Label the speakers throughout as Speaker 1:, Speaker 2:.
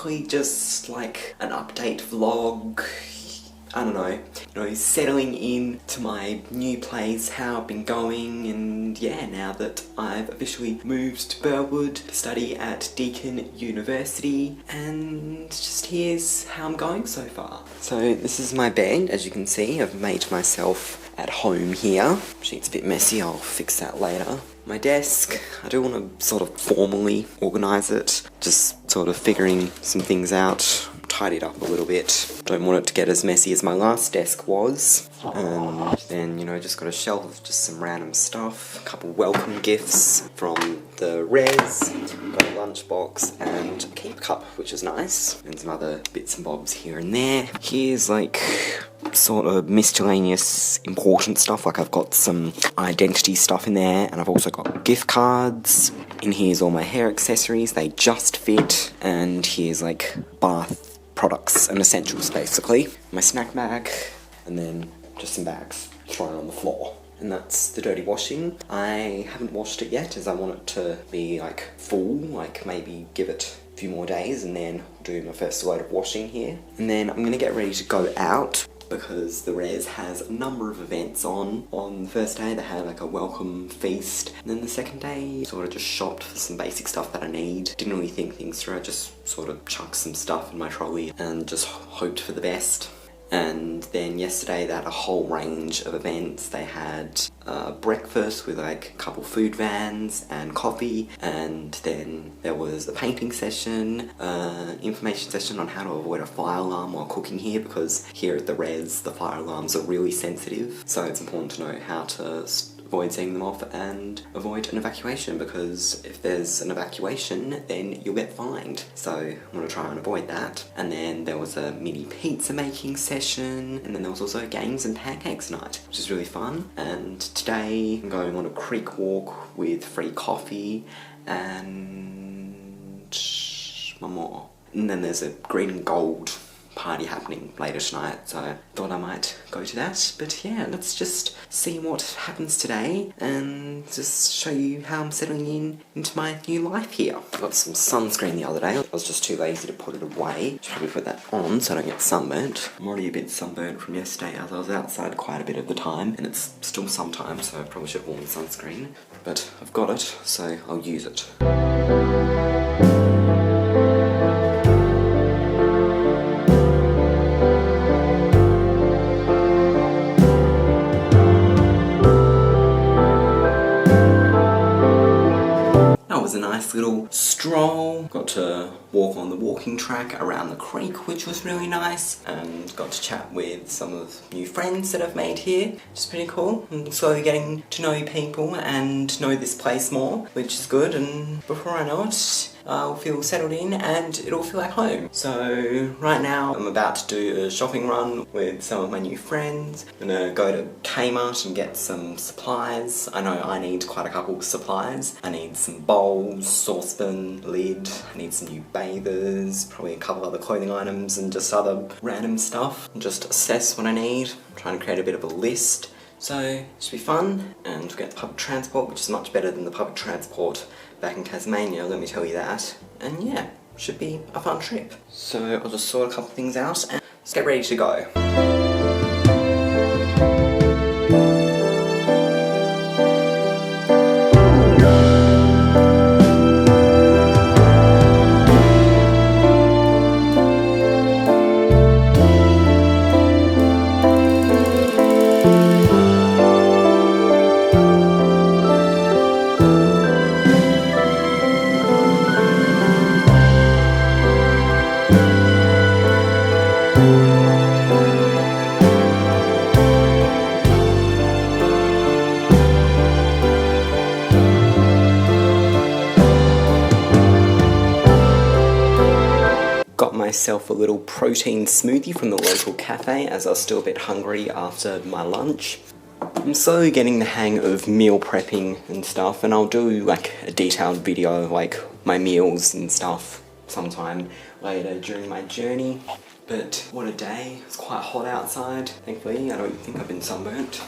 Speaker 1: basically just like an update vlog. I don't know, settling in to my new place, how I've been going, and yeah, now that I've officially moved to Burwood to study at Deakin University, and just here's how I'm going so far. So this is my bed, as you can see. I've made myself at home here. Sheet's a bit messy, I'll fix that later. My desk, I do want to sort of formally organise it, just sort of figuring some things out. Tidy it up a little bit. Don't want it to get as messy as my last desk was. And then, just got a shelf of just some random stuff. A couple welcome gifts from the res. Got a lunchbox and a keep cup, which is nice. And some other bits and bobs here and there. Here's like sort of miscellaneous important stuff. Like I've got some identity stuff in there, and I've also got gift cards. In here's all my hair accessories. They just fit. And here's like bath products and essentials, basically. My snack bag, and then just some bags thrown on the floor. And that's the dirty washing. I haven't washed it yet, as I want it to be like full, like maybe give it a few more days and then do my first load of washing here. And then I'm gonna get ready to go out, because the res has a number of events on. On the first day they had like a welcome feast, and then the second day sort of just shopped for some basic stuff that I need. Didn't really think things through, I just sort of chucked some stuff in my trolley and just hoped for the best. And then yesterday they had a whole range of events. They had breakfast with like a couple food vans and coffee, and then there was a painting session, information session on how to avoid a fire alarm while cooking here, because here at the res the fire alarms are really sensitive, so it's important to know how to avoid setting them off and avoid an evacuation, because if there's an evacuation then you'll get fined. So I'm going to try and avoid that. And then there was a mini pizza making session, and then there was also games and pancakes night, which is really fun. And today I'm going on a creek walk with free coffee and one more. And then there's a green and gold party happening later tonight, so I thought I might go to that. But yeah, let's just see what happens today and just show you how I'm settling into my new life here. I got some sunscreen the other day. I was just too lazy to put it away. Should probably put that on so I don't get sunburnt. I'm already a bit sunburnt from yesterday, as I was outside quite a bit of the time, and it's still summertime, so I probably should have worn sunscreen. But I've got it, so I'll use it. A nice little stroll. Got to walk on the walking track around the creek, which was really nice, and got to chat with some of the new friends that I've made here, which is pretty cool. I'm slowly getting to know people and know this place more, which is good, and before I know it I'll feel settled in and it'll feel like home. So right now I'm about to do a shopping run with some of my new friends. I'm gonna go to Kmart and get some supplies. I know I need quite a couple of supplies. I need some bowls, saucepan, lid, I need some new bathers, probably a couple other clothing items and just other random stuff. And just assess what I need. I'm trying to create a bit of a list. So it should be fun, and we'll get public transport, which is much better than the public transport back in Tasmania, let me tell you that. And yeah, should be a fun trip. So I'll just sort a couple things out and let's get ready to go. Myself a little protein smoothie from the local cafe, as I was still a bit hungry after my lunch. I'm slowly getting the hang of meal prepping and stuff, and I'll do like a detailed video like my meals and stuff sometime later during my journey. But what a day. It's quite hot outside. Thankfully I don't think I've been sunburnt.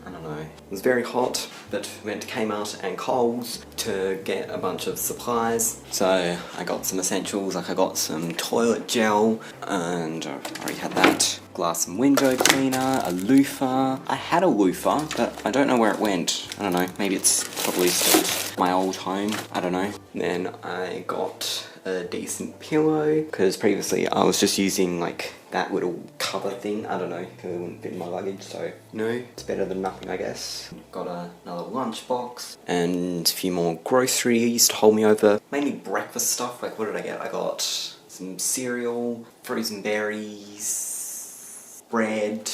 Speaker 1: I don't know. It was very hot, but went to Kmart and Coles to get a bunch of supplies. So I got some essentials, like I got some toilet gel, and I already had that. Glass and window cleaner, a loofah. I had a loofah, but I don't know where it went. I don't know, maybe it's probably still at my old home. I don't know. Then I got a decent pillow, because previously I was just using like that little cover thing. I don't know, because it wouldn't fit in my luggage, so no, it's better than nothing, I guess. Got another lunchbox and a few more groceries to hold me over. Mainly breakfast stuff. Like, what did I get? I got some cereal, frozen berries, bread,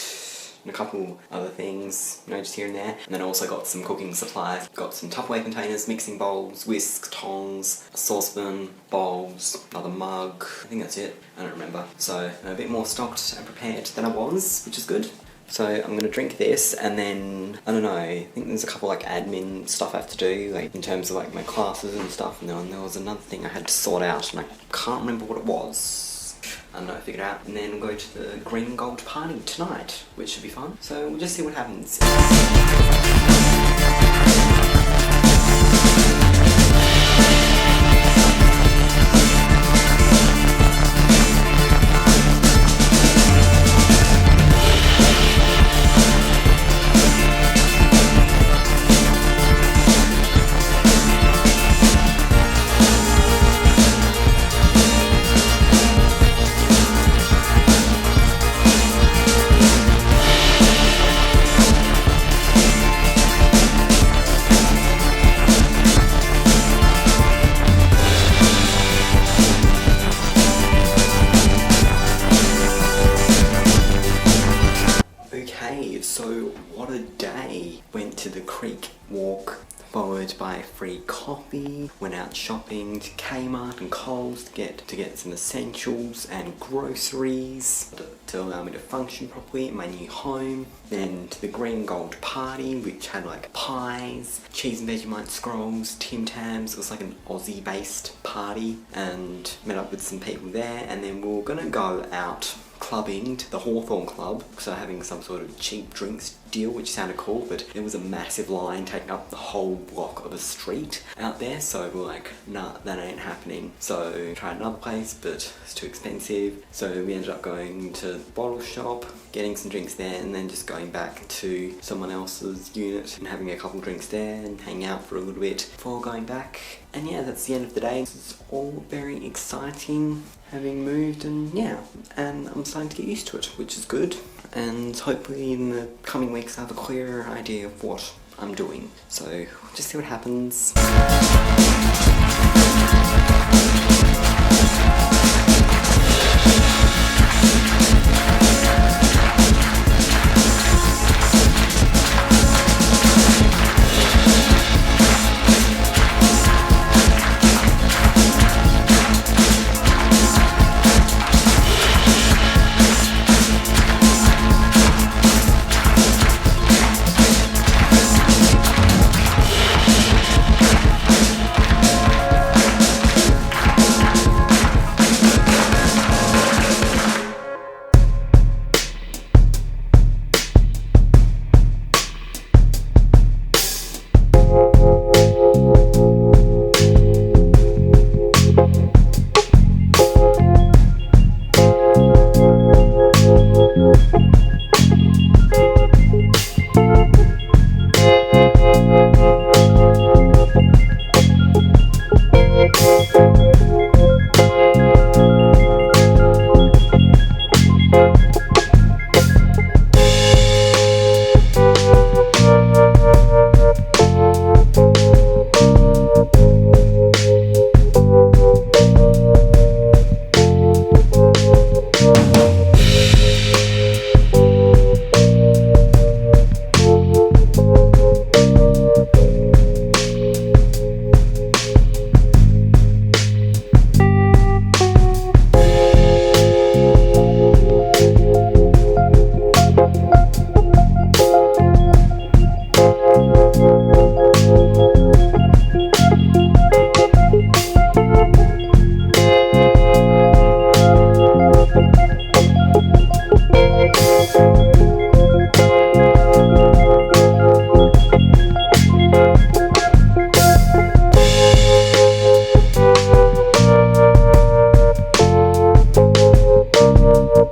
Speaker 1: and a couple other things, you know, just here and there. And then I also got some cooking supplies. Got some Tupperware containers, mixing bowls, whisk, tongs, a saucepan, bowls, another mug. I think that's it. I don't remember. So I'm a bit more stocked and prepared than I was, which is good. So I'm gonna drink this, and then, I don't know, I think there's a couple like admin stuff I have to do, like in terms of like my classes and stuff, and then there was another thing I had to sort out, and I can't remember what it was. I don't know, figure it out. And then we'll go to the green and gold party tonight, which should be fun. So we'll just see what happens. So what a day. Went to the creek walk, followed by a free coffee, went out shopping to Kmart and Coles to get some essentials and groceries to allow me to function properly in my new home. Then to the green gold party, which had like pies, cheese and Vegemite scrolls, Tim Tams. It was like an Aussie based party, and met up with some people there, and then we were gonna go out clubbing to the Hawthorn Club, because they're having some sort of cheap drinks deal, which sounded cool, but there was a massive line taking up the whole block of a street out there, so we're like, nah, that ain't happening. So tried another place, but it's too expensive, so we ended up going to the bottle shop, getting some drinks there, and then just going back to someone else's unit and having a couple drinks there and hanging out for a little bit before going back. And yeah, that's the end of the day. This is all very exciting, having moved, and yeah, and I'm starting to get used to it, which is good. And hopefully in the coming weeks I have a clearer idea of what I'm doing. So we'll just see what happens.